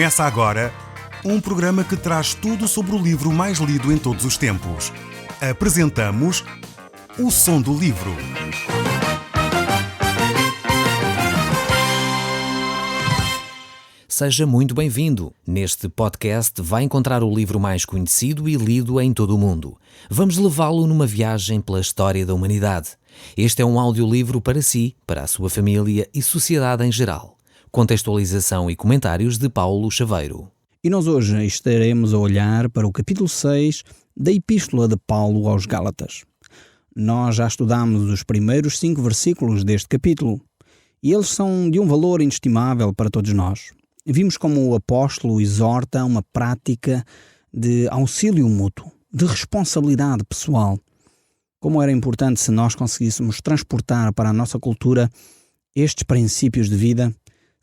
Começa agora um programa que traz tudo sobre o livro mais lido em todos os tempos. Apresentamos O Som do Livro. Seja muito bem-vindo. Neste podcast vai encontrar o livro mais conhecido e lido em todo o mundo. Vamos levá-lo numa viagem pela história da humanidade. Este é um audiolivro para si, para a sua família e sociedade em geral. Contextualização e comentários de Paulo Chaveiro. E nós hoje estaremos a olhar para o capítulo 6 da Epístola de Paulo aos Gálatas. Nós já estudámos os primeiros 5 versículos deste capítulo e eles são de um valor inestimável para todos nós. Vimos como o apóstolo exorta uma prática de auxílio mútuo, de responsabilidade pessoal. Como era importante se nós conseguíssemos transportar para a nossa cultura estes princípios de vida,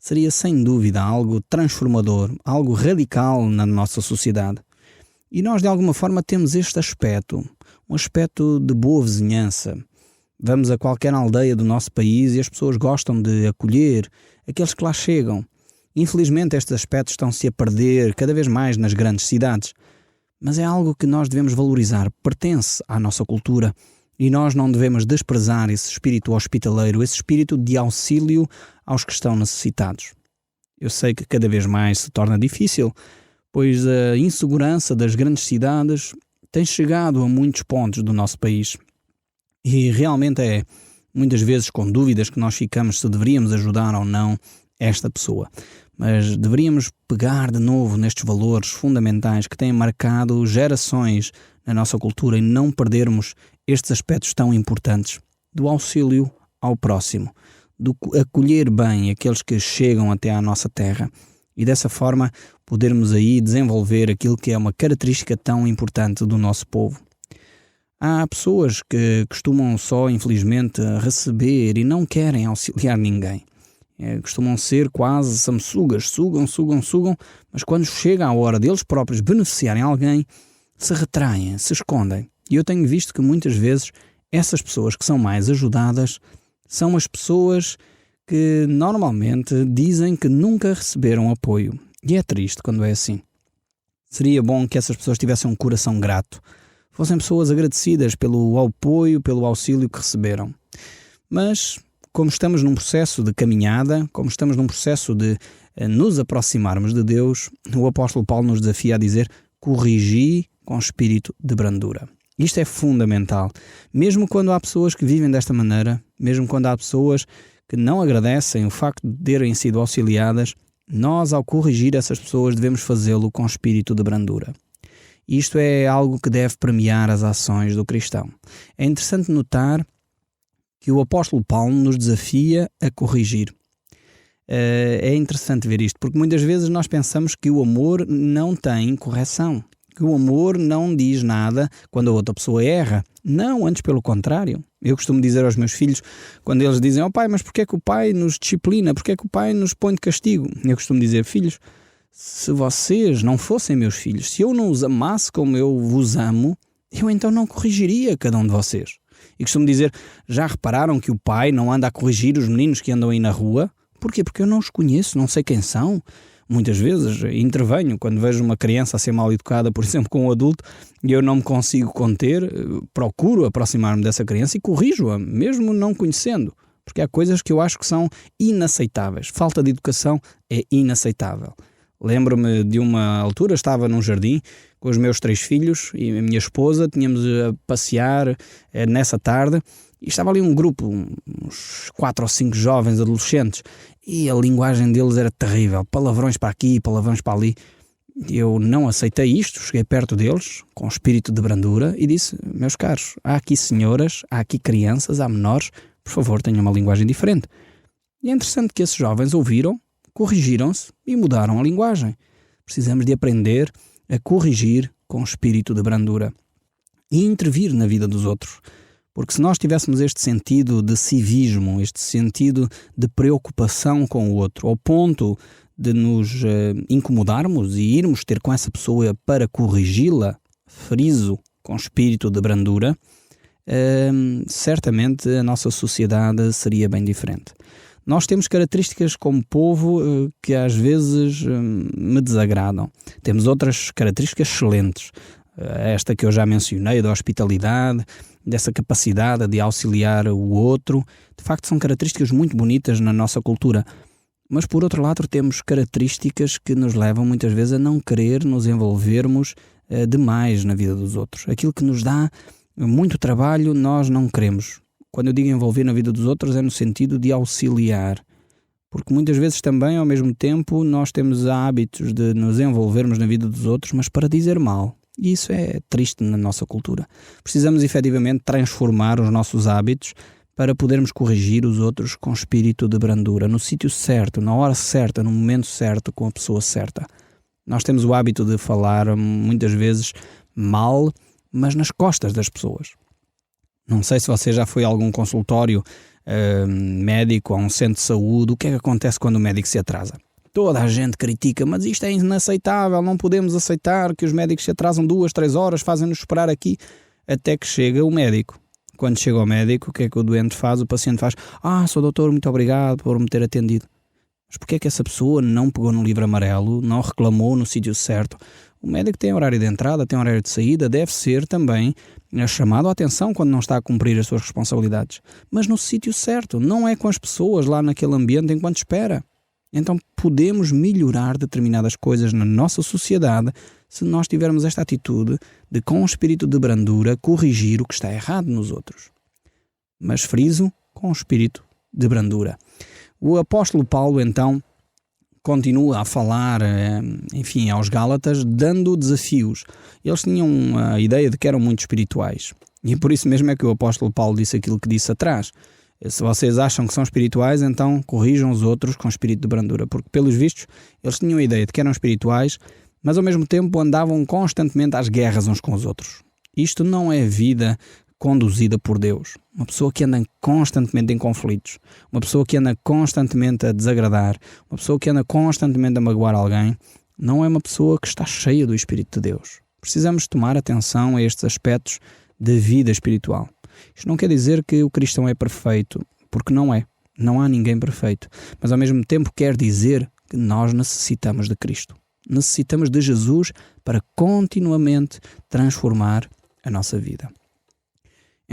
seria sem dúvida algo transformador, algo radical na nossa sociedade. E nós de alguma forma temos este aspecto, um aspecto de boa vizinhança. Vamos a qualquer aldeia do nosso país e as pessoas gostam de acolher aqueles que lá chegam. Infelizmente estes aspectos estão-se a perder cada vez mais nas grandes cidades. Mas é algo que nós devemos valorizar, pertence à nossa cultura. E nós não devemos desprezar esse espírito hospitaleiro, esse espírito de auxílio aos que estão necessitados. Eu sei que cada vez mais se torna difícil, pois a insegurança das grandes cidades tem chegado a muitos pontos do nosso país. E realmente é muitas vezes com dúvidas que nós ficamos se deveríamos ajudar ou não esta pessoa. Mas deveríamos pegar de novo nestes valores fundamentais que têm marcado gerações na nossa cultura e não perdermos estes aspectos tão importantes do auxílio ao próximo, do acolher bem aqueles que chegam até à nossa terra e dessa forma podermos aí desenvolver aquilo que é uma característica tão importante do nosso povo. Há pessoas que costumam só, infelizmente, receber e não querem auxiliar ninguém. Costumam ser quase sanguessugas, sugam, mas quando chega a hora deles próprios beneficiarem alguém, se retraem, se escondem. E eu tenho visto que muitas vezes essas pessoas que são mais ajudadas são as pessoas que normalmente dizem que nunca receberam apoio. E é triste quando é assim. Seria bom que essas pessoas tivessem um coração grato, fossem pessoas agradecidas pelo apoio, pelo auxílio que receberam. Mas como estamos num processo de caminhada, como estamos num processo de nos aproximarmos de Deus, o apóstolo Paulo nos desafia a dizer: corrigi com espírito de brandura. Isto é fundamental. Mesmo quando há pessoas que vivem desta maneira, mesmo quando há pessoas que não agradecem o facto de terem sido auxiliadas, nós, ao corrigir essas pessoas, devemos fazê-lo com espírito de brandura. Isto é algo que deve premiar as ações do cristão. É interessante notar que o apóstolo Paulo nos desafia a corrigir. É interessante ver isto, porque muitas vezes nós pensamos que o amor não tem correção, que o amor não diz nada quando a outra pessoa erra. Não, antes pelo contrário. Eu costumo dizer aos meus filhos, quando eles dizem: pai, mas porquê é que o pai nos disciplina? Porquê é que o pai nos põe de castigo? Eu costumo dizer: filhos, se vocês não fossem meus filhos, se eu não os amasse como eu vos amo, eu então não corrigiria cada um de vocês. E costumo dizer: já repararam que o pai não anda a corrigir os meninos que andam aí na rua? Porquê? Porque eu não os conheço, não sei quem são. Muitas vezes intervenho quando vejo uma criança a ser mal educada, por exemplo, com um adulto, e eu não me consigo conter, procuro aproximar-me dessa criança e corrijo-a, mesmo não conhecendo. Porque há coisas que eu acho que são inaceitáveis. Falta de educação é inaceitável. Lembro-me de uma altura, estava num jardim com os meus 3 filhos e a minha esposa, tínhamos a passear nessa tarde e estava ali um grupo, uns 4 ou 5 jovens adolescentes, e a linguagem deles era terrível, palavrões para aqui, palavrões para ali. Eu não aceitei isto, cheguei perto deles com espírito de brandura e disse: meus caros, há aqui senhoras, há aqui crianças, há menores, por favor tenham uma linguagem diferente. E é interessante que esses jovens ouviram, corrigiram-se e mudaram a linguagem. Precisamos de aprender a corrigir com espírito de brandura e intervir na vida dos outros. Porque se nós tivéssemos este sentido de civismo, este sentido de preocupação com o outro, ao ponto de nos incomodarmos e irmos ter com essa pessoa para corrigi-la, friso, com espírito de brandura, certamente a nossa sociedade seria bem diferente. Nós temos características como povo que às vezes me desagradam. Temos outras características excelentes. Esta que eu já mencionei, da hospitalidade, dessa capacidade de auxiliar o outro. De facto, são características muito bonitas na nossa cultura. Mas, por outro lado, temos características que nos levam muitas vezes a não querer nos envolvermos demais na vida dos outros. Aquilo que nos dá muito trabalho, nós não queremos. Quando eu digo envolver na vida dos outros, é no sentido de auxiliar. Porque muitas vezes também, ao mesmo tempo, nós temos hábitos de nos envolvermos na vida dos outros, mas para dizer mal. E isso é triste na nossa cultura. Precisamos efetivamente transformar os nossos hábitos para podermos corrigir os outros com espírito de brandura, no sítio certo, na hora certa, no momento certo, com a pessoa certa. Nós temos o hábito de falar muitas vezes mal, mas nas costas das pessoas. Não sei se você já foi a algum consultório médico, a um centro de saúde. O que é que acontece quando o médico se atrasa? Toda a gente critica, mas isto é inaceitável, não podemos aceitar que os médicos se atrasam 2, 3 horas, fazem-nos esperar aqui, até que chega o médico. Quando chega ao médico, o que é que o doente faz? O paciente faz: Sr. doutor, muito obrigado por me ter atendido. Mas porquê é que essa pessoa não pegou no livro amarelo, não reclamou no sítio certo? O médico tem horário de entrada, tem horário de saída, deve ser também chamado a atenção quando não está a cumprir as suas responsabilidades. Mas no sítio certo, não é com as pessoas lá naquele ambiente enquanto espera. Então podemos melhorar determinadas coisas na nossa sociedade se nós tivermos esta atitude de, com um espírito de brandura, corrigir o que está errado nos outros. Mas friso, com um espírito de brandura. O apóstolo Paulo, então, continua a falar, aos Gálatas, dando desafios. Eles tinham a ideia de que eram muito espirituais. E por isso mesmo é que o apóstolo Paulo disse aquilo que disse atrás. Se vocês acham que são espirituais, então corrijam os outros com espírito de brandura. Porque, pelos vistos, eles tinham a ideia de que eram espirituais, mas ao mesmo tempo andavam constantemente às guerras uns com os outros. Isto não é vida conduzida por Deus. Uma pessoa que anda constantemente em conflitos, uma pessoa que anda constantemente a desagradar, uma pessoa que anda constantemente a magoar alguém, não é uma pessoa que está cheia do Espírito de Deus. Precisamos tomar atenção a estes aspectos da vida espiritual. Isto não quer dizer que o cristão é perfeito, porque não é. Não há ninguém perfeito. Mas ao mesmo tempo quer dizer que nós necessitamos de Cristo. Necessitamos de Jesus para continuamente transformar a nossa vida.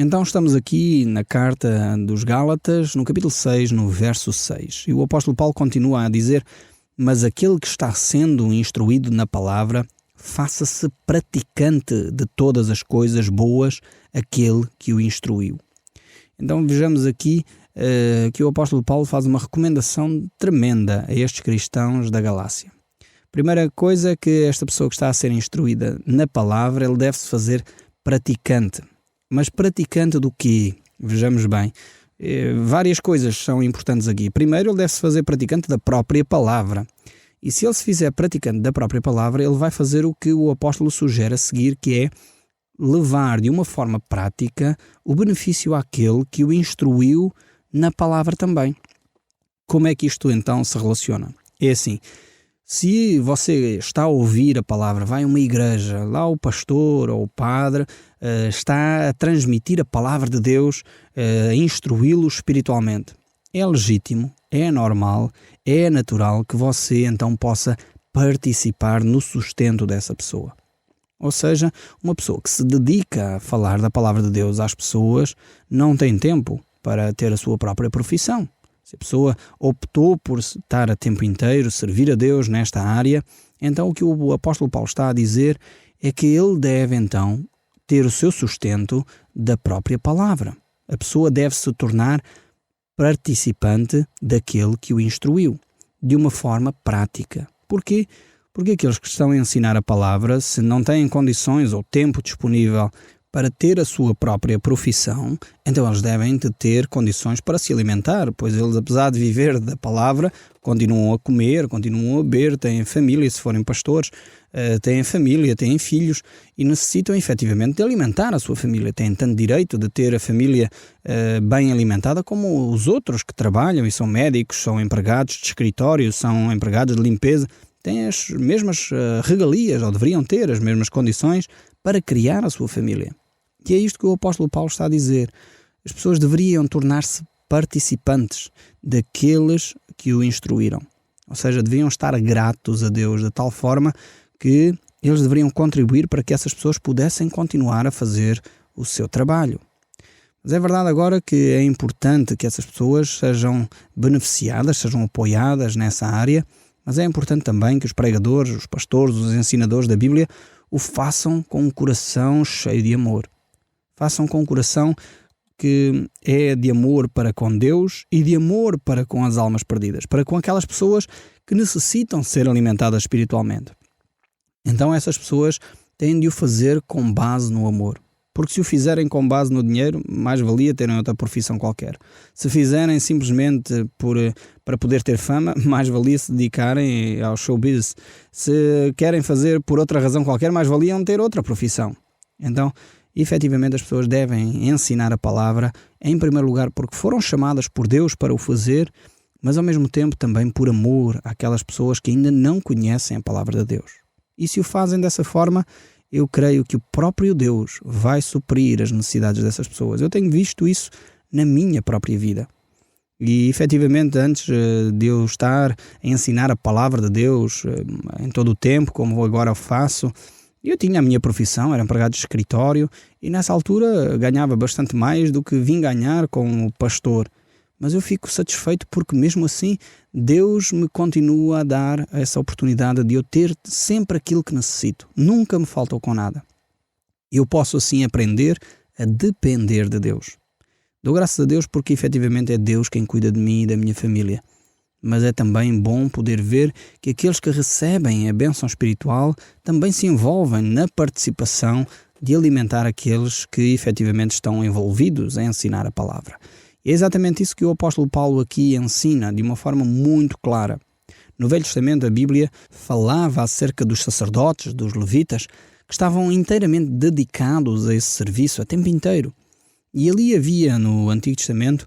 Então estamos aqui na carta dos Gálatas, no capítulo 6, no verso 6. E o apóstolo Paulo continua a dizer: mas aquele que está sendo instruído na palavra, faça-se praticante de todas as coisas boas, aquele que o instruiu. Então vejamos aqui que o apóstolo Paulo faz uma recomendação tremenda a estes cristãos da Galácia. Primeira coisa é que esta pessoa que está a ser instruída na palavra, ele deve-se fazer praticante. Mas praticante do quê? Vejamos bem. Várias coisas são importantes aqui. Primeiro, ele deve-se fazer praticante da própria palavra. E se ele se fizer praticante da própria palavra, ele vai fazer o que o apóstolo sugere a seguir, que é levar de uma forma prática o benefício àquele que o instruiu na palavra também. Como é que isto então se relaciona? É assim: se você está a ouvir a palavra, vai a uma igreja, lá o pastor ou o padre está a transmitir a palavra de Deus, a instruí-lo espiritualmente. É legítimo, é normal, é natural que você então possa participar no sustento dessa pessoa. Ou seja, uma pessoa que se dedica a falar da palavra de Deus às pessoas não tem tempo para ter a sua própria profissão. Se a pessoa optou por estar a tempo inteiro, servir a Deus nesta área, então o que o apóstolo Paulo está a dizer é que ele deve então ter o seu sustento da própria palavra. A pessoa deve se tornar participante daquele que o instruiu, de uma forma prática. Porquê? Porque aqueles que estão a ensinar a palavra, se não têm condições ou tempo disponível para ter a sua própria profissão, então eles devem de ter condições para se alimentar, pois eles, apesar de viver da palavra, continuam a comer, continuam a beber, têm família, se forem pastores, têm família, têm filhos e necessitam efetivamente de alimentar a sua família. Têm tanto direito de ter a família bem alimentada como os outros que trabalham e são médicos, são empregados de escritório, são empregados de limpeza. Têm as mesmas regalias, ou deveriam ter as mesmas condições para criar a sua família. E é isto que o apóstolo Paulo está a dizer. As pessoas deveriam tornar-se participantes daqueles que o instruíram. Ou seja, deviam estar gratos a Deus de tal forma que eles deveriam contribuir para que essas pessoas pudessem continuar a fazer o seu trabalho. Mas é verdade agora que é importante que essas pessoas sejam beneficiadas, sejam apoiadas nessa área, mas é importante também que os pregadores, os pastores, os ensinadores da Bíblia o façam com um coração cheio de amor. Façam com um coração que é de amor para com Deus e de amor para com as almas perdidas, para com aquelas pessoas que necessitam ser alimentadas espiritualmente. Então essas pessoas têm de o fazer com base no amor. Porque se o fizerem com base no dinheiro, mais valia terem outra profissão qualquer. Se fizerem simplesmente para poder ter fama, mais valia se dedicarem ao showbiz. Se querem fazer por outra razão qualquer, mais valiam ter outra profissão. Então, efetivamente, as pessoas devem ensinar a palavra, em primeiro lugar porque foram chamadas por Deus para o fazer, mas ao mesmo tempo também por amor àquelas pessoas que ainda não conhecem a palavra de Deus. E se o fazem dessa forma, eu creio que o próprio Deus vai suprir as necessidades dessas pessoas. Eu tenho visto isso na minha própria vida. E, efetivamente, antes de eu estar a ensinar a palavra de Deus em todo o tempo, como agora faço, eu tinha a minha profissão, era empregado de escritório, e nessa altura ganhava bastante mais do que vim ganhar como pastor. Mas eu fico satisfeito porque mesmo assim Deus me continua a dar essa oportunidade de eu ter sempre aquilo que necessito. Nunca me faltou com nada. Eu posso assim aprender a depender de Deus. Dou graças a Deus porque efetivamente é Deus quem cuida de mim e da minha família. Mas é também bom poder ver que aqueles que recebem a bênção espiritual também se envolvem na participação de alimentar aqueles que efetivamente estão envolvidos em ensinar a palavra. É exatamente isso que o apóstolo Paulo aqui ensina de uma forma muito clara. No Velho Testamento, a Bíblia falava acerca dos sacerdotes, dos levitas, que estavam inteiramente dedicados a esse serviço a tempo inteiro. E ali havia, no Antigo Testamento,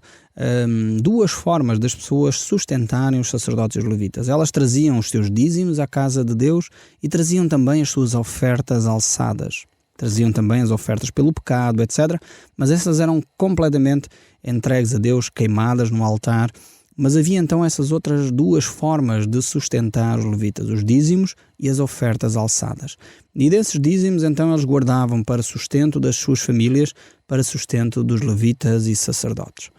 duas formas das pessoas sustentarem os sacerdotes e os levitas. Elas traziam os seus dízimos à casa de Deus e traziam também as suas ofertas alçadas. Traziam também as ofertas pelo pecado, etc. Mas essas eram completamente entregues a Deus, queimadas no altar. Mas havia então essas outras duas formas de sustentar os levitas, os dízimos e as ofertas alçadas. E desses dízimos então eles guardavam para sustento das suas famílias, para sustento dos levitas e sacerdotes.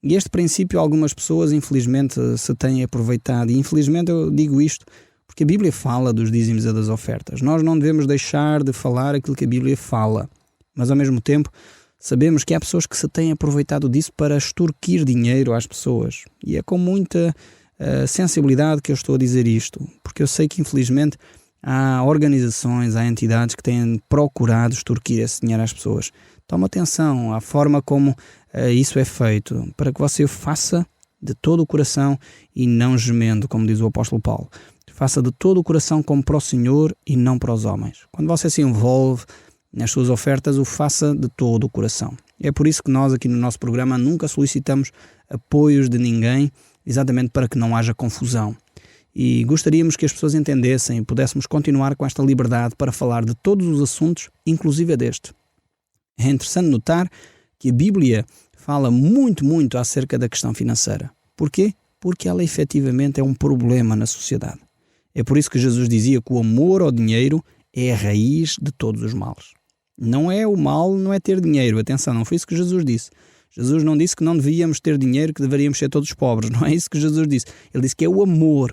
E este princípio algumas pessoas infelizmente se têm aproveitado. E infelizmente eu digo isto porque a Bíblia fala dos dízimos e das ofertas. Nós não devemos deixar de falar aquilo que a Bíblia fala, mas ao mesmo tempo sabemos que há pessoas que se têm aproveitado disso para extorquir dinheiro às pessoas. E é com muita sensibilidade que eu estou a dizer isto, porque eu sei que infelizmente há organizações, há entidades que têm procurado extorquir esse dinheiro às pessoas. Toma atenção à forma como isso é feito, para que você faça de todo o coração e não gemendo, como diz o apóstolo Paulo. Faça de todo o coração como para o Senhor e não para os homens. Quando você se envolve nas suas ofertas, o faça de todo o coração. É por isso que nós aqui no nosso programa nunca solicitamos apoios de ninguém, exatamente para que não haja confusão. E gostaríamos que as pessoas entendessem e pudéssemos continuar com esta liberdade para falar de todos os assuntos, inclusive deste. É interessante notar que a Bíblia fala muito acerca da questão financeira. Porquê? Porque ela efetivamente é um problema na sociedade. É por isso que Jesus dizia que o amor ao dinheiro é a raiz de todos os males. Não é o mal, não é ter dinheiro. Atenção, não foi isso que Jesus disse. Jesus não disse que não devíamos ter dinheiro, que deveríamos ser todos pobres. Não é isso que Jesus disse. Ele disse que é o amor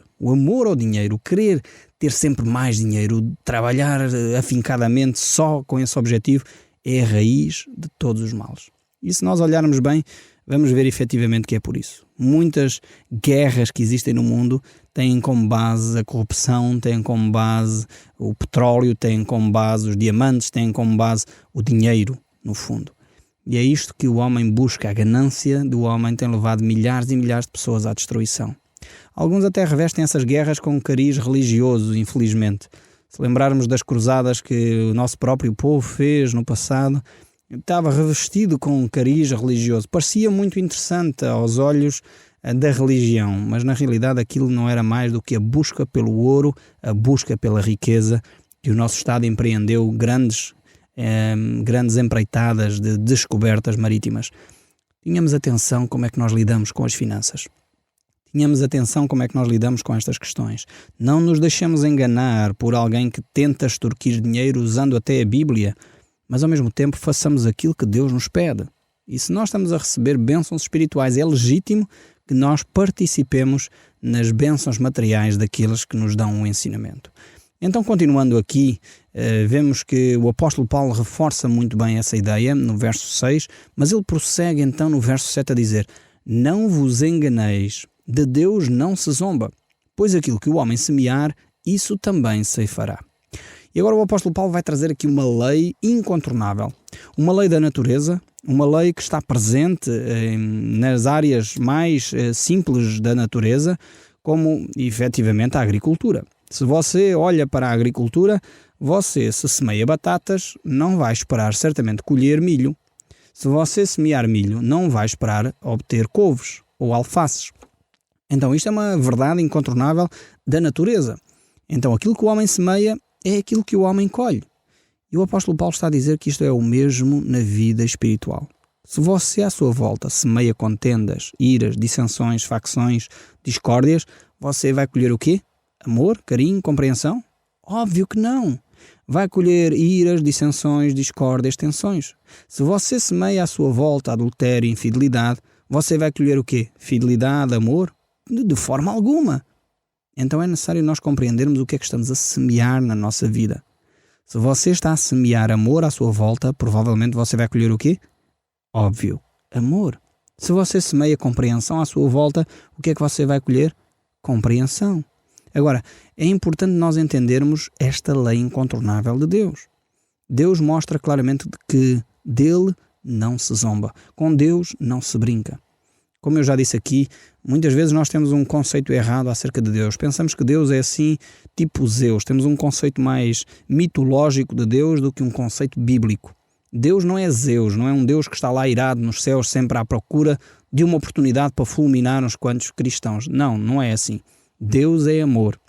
ao dinheiro, o querer ter sempre mais dinheiro, trabalhar afincadamente só com esse objetivo, é a raiz de todos os males. E se nós olharmos bem, vamos ver efetivamente que é por isso. Muitas guerras que existem no mundo têm como base a corrupção, têm como base o petróleo, têm como base os diamantes, têm como base o dinheiro, no fundo. E é isto que o homem busca, a ganância do homem tem levado milhares e milhares de pessoas à destruição. Alguns até revestem essas guerras com um cariz religioso, infelizmente. Se lembrarmos das cruzadas que o nosso próprio povo fez no passado, estava revestido com um cariz religioso. Parecia muito interessante aos olhos da religião, mas na realidade aquilo não era mais do que a busca pelo ouro, a busca pela riqueza, que o nosso Estado empreendeu grandes empreitadas de descobertas marítimas. Tenhamos atenção como é que nós lidamos com as finanças. Tenhamos atenção como é que nós lidamos com estas questões. Não nos deixemos enganar por alguém que tenta extorquir dinheiro usando até a Bíblia, mas ao mesmo tempo façamos aquilo que Deus nos pede. E se nós estamos a receber bênçãos espirituais, é legítimo que nós participemos nas bênçãos materiais daqueles que nos dão um ensinamento. Então, continuando aqui, vemos que o apóstolo Paulo reforça muito bem essa ideia no verso 6, mas ele prossegue então no verso 7 a dizer: não vos enganeis, de Deus não se zomba, pois aquilo que o homem semear, isso também ceifará. E agora o apóstolo Paulo vai trazer aqui uma lei incontornável, uma lei da natureza, uma lei que está presente nas áreas mais simples da natureza, como efetivamente a agricultura. Se você olha para a agricultura, você, se semeia batatas, não vai esperar certamente colher milho. Se você semear milho, não vai esperar obter couves ou alfaces. Então isto é uma verdade incontornável da natureza. Então aquilo que o homem semeia é aquilo que o homem colhe. E o apóstolo Paulo está a dizer que isto é o mesmo na vida espiritual. Se você à sua volta semeia contendas, iras, dissensões, facções, discórdias, você vai colher o quê? Amor, carinho, compreensão? Óbvio que não. Vai colher iras, dissensões, discórdias, tensões. Se você semeia à sua volta adultério e infidelidade, você vai colher o quê? Fidelidade, amor? De forma alguma. Então é necessário nós compreendermos o que é que estamos a semear na nossa vida. Se você está a semear amor à sua volta, provavelmente você vai colher o quê? Óbvio, amor. Se você semeia compreensão à sua volta, o que é que você vai colher? Compreensão. Agora, é importante nós entendermos esta lei incontornável de Deus. Deus mostra claramente que dele não se zomba. Com Deus não se brinca. Como eu já disse aqui, muitas vezes nós temos um conceito errado acerca de Deus. Pensamos que Deus é assim, tipo Zeus. Temos um conceito mais mitológico de Deus do que um conceito bíblico. Deus não é Zeus, não é um Deus que está lá irado nos céus sempre à procura de uma oportunidade para fulminar uns quantos cristãos. Não, não é assim. Deus é amor.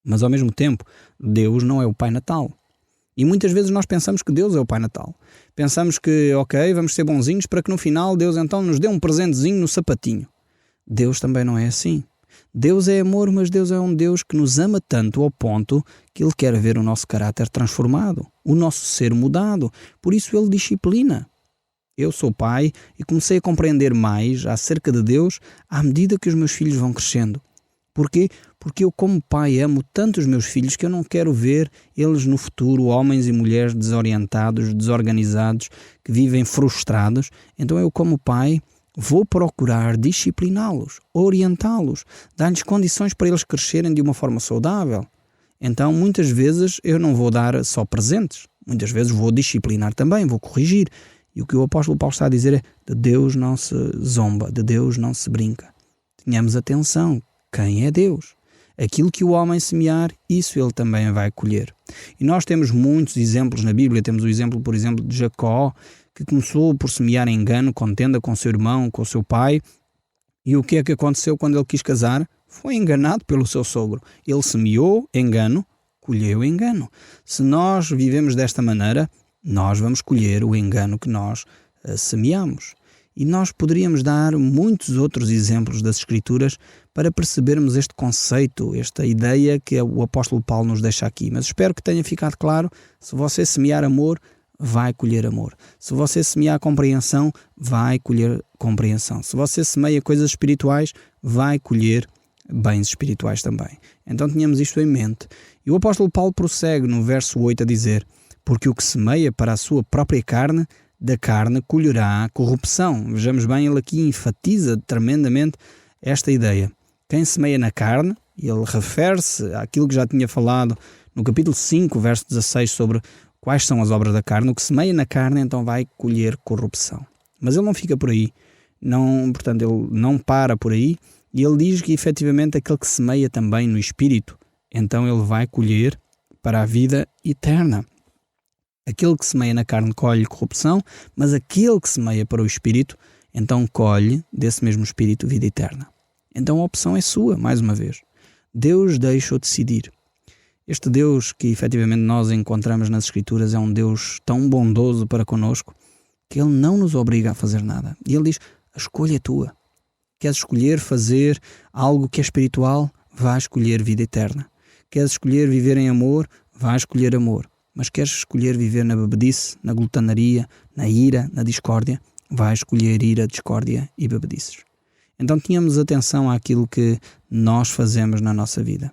Mas ao mesmo tempo, Deus não é o Pai Natal. E muitas vezes nós pensamos que Deus é o Pai Natal. Pensamos que, ok, vamos ser bonzinhos para que no final Deus então nos dê um presentezinho no sapatinho. Deus também não é assim. Deus é amor, mas Deus é um Deus que nos ama tanto ao ponto que Ele quer ver o nosso caráter transformado, o nosso ser mudado. Por isso Ele disciplina. Eu sou pai e comecei a compreender mais acerca de Deus à medida que os meus filhos vão crescendo. Porquê? Porque eu, como pai, amo tanto os meus filhos que eu não quero ver eles no futuro homens e mulheres desorientados, desorganizados, que vivem frustrados. Então eu, como pai, vou procurar discipliná-los, orientá-los, dar-lhes condições para eles crescerem de uma forma saudável. Então, muitas vezes, eu não vou dar só presentes. Muitas vezes vou disciplinar também, vou corrigir. E o que o apóstolo Paulo está a dizer é: de Deus não se zomba, de Deus não se brinca. Tenhamos atenção. Quem é Deus? Aquilo que o homem semear, isso ele também vai colher. E nós temos muitos exemplos na Bíblia. Temos o exemplo, por exemplo, de Jacó, que começou por semear engano, contenda com seu irmão, com seu pai. E o que é que aconteceu quando ele quis casar? Foi enganado pelo seu sogro. Ele semeou engano, colheu engano. Se nós vivemos desta maneira, nós vamos colher o engano que nós semeamos. E nós poderíamos dar muitos outros exemplos das Escrituras para percebermos este conceito, esta ideia que o apóstolo Paulo nos deixa aqui. Mas espero que tenha ficado claro: se você semear amor, vai colher amor. Se você semear compreensão, vai colher compreensão. Se você semeia coisas espirituais, vai colher bens espirituais também. Então tenhamos isto em mente. E o apóstolo Paulo prossegue no verso 8 a dizer: porque o que semeia para a sua própria carne, da carne colherá corrupção. Vejamos bem, ele aqui enfatiza tremendamente esta ideia. Quem semeia na carne, ele refere-se àquilo que já tinha falado no capítulo 5, verso 16, sobre quais são as obras da carne. O que semeia na carne, então vai colher corrupção. Mas ele não fica por aí. Portanto, ele não para por aí. E ele diz que, efetivamente, aquele que semeia também no Espírito, então ele vai colher para a vida eterna. Aquele que semeia na carne colhe corrupção, mas aquele que semeia para o Espírito, então colhe desse mesmo Espírito vida eterna. Então a opção é sua, mais uma vez. Deus deixa-o decidir. Este Deus que efetivamente nós encontramos nas Escrituras é um Deus tão bondoso para conosco que Ele não nos obriga a fazer nada. E Ele diz, a escolha é tua. Queres escolher fazer algo que é espiritual? Vai escolher vida eterna. Queres escolher viver em amor? Vai escolher amor. Mas queres escolher viver na bebedice, na glutanaria, na ira, na discórdia? Vai escolher ira, discórdia e bebedices. Então tínhamos atenção àquilo que nós fazemos na nossa vida.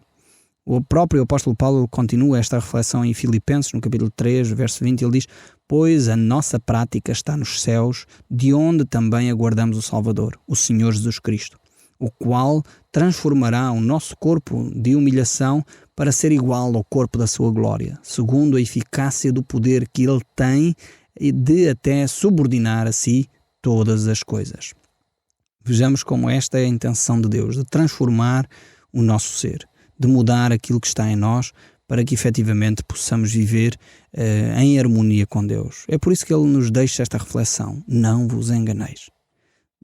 O próprio apóstolo Paulo continua esta reflexão em Filipenses, no capítulo 3, verso 20, ele diz: pois a nossa prática está nos céus, de onde também aguardamos o Salvador, o Senhor Jesus Cristo, o qual transformará o nosso corpo de humilhação para ser igual ao corpo da sua glória, segundo a eficácia do poder que ele tem de até subordinar a si todas as coisas. Vejamos como esta é a intenção de Deus, de transformar o nosso ser, de mudar aquilo que está em nós para que efetivamente possamos viver em harmonia com Deus. É por isso que Ele nos deixa esta reflexão: não vos enganeis.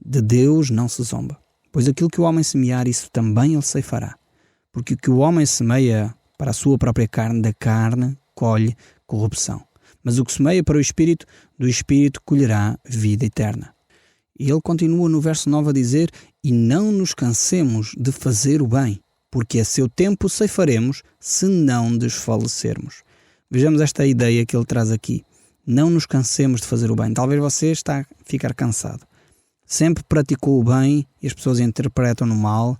De Deus não se zomba, pois aquilo que o homem semear, isso também ele ceifará. Porque o que o homem semeia para a sua própria carne, da carne colhe corrupção. Mas o que semeia para o Espírito, do Espírito colherá vida eterna. E ele continua no verso 9 a dizer: e não nos cansemos de fazer o bem, porque a seu tempo ceifaremos, se não desfalecermos. Vejamos esta ideia que ele traz aqui. Não nos cansemos de fazer o bem. Talvez você está a ficar cansado. Sempre praticou o bem e as pessoas interpretam-no mal,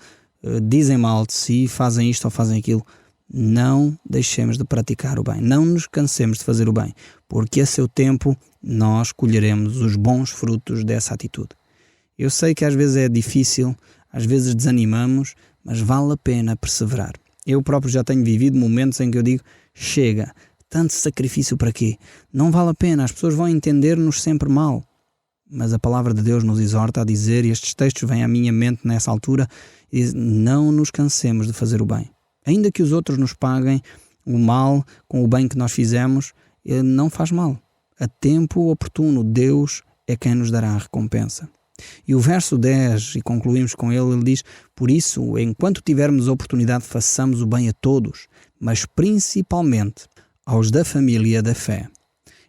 dizem mal de si, fazem isto ou fazem aquilo. Não deixemos de praticar o bem. Não nos cansemos de fazer o bem, porque a seu tempo nós colheremos os bons frutos dessa atitude. Eu sei que às vezes é difícil, às vezes desanimamos, mas vale a pena perseverar. Eu próprio já tenho vivido momentos em que eu digo: chega, tanto sacrifício para quê? Não vale a pena, as pessoas vão entender-nos sempre mal. Mas a palavra de Deus nos exorta a dizer, e estes textos vêm à minha mente nessa altura, e diz: não nos cansemos de fazer o bem. Ainda que os outros nos paguem o mal com o bem que nós fizemos, não faz mal. A tempo oportuno, Deus é quem nos dará a recompensa. E o verso 10, e concluímos com ele diz: por isso, enquanto tivermos a oportunidade, façamos o bem a todos, mas principalmente aos da família da fé.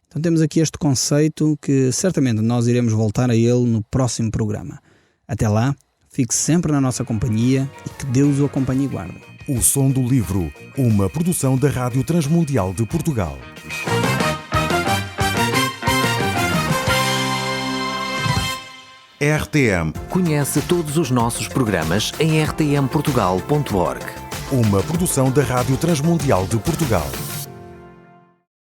Então temos aqui este conceito que certamente nós iremos voltar a ele no próximo programa. Até lá, fique sempre na nossa companhia e que Deus o acompanhe e guarde. O Som do Livro, uma produção da Rádio Transmundial de Portugal. RTM. Conhece todos os nossos programas em rtmportugal.org. Uma produção da Rádio Transmundial de Portugal.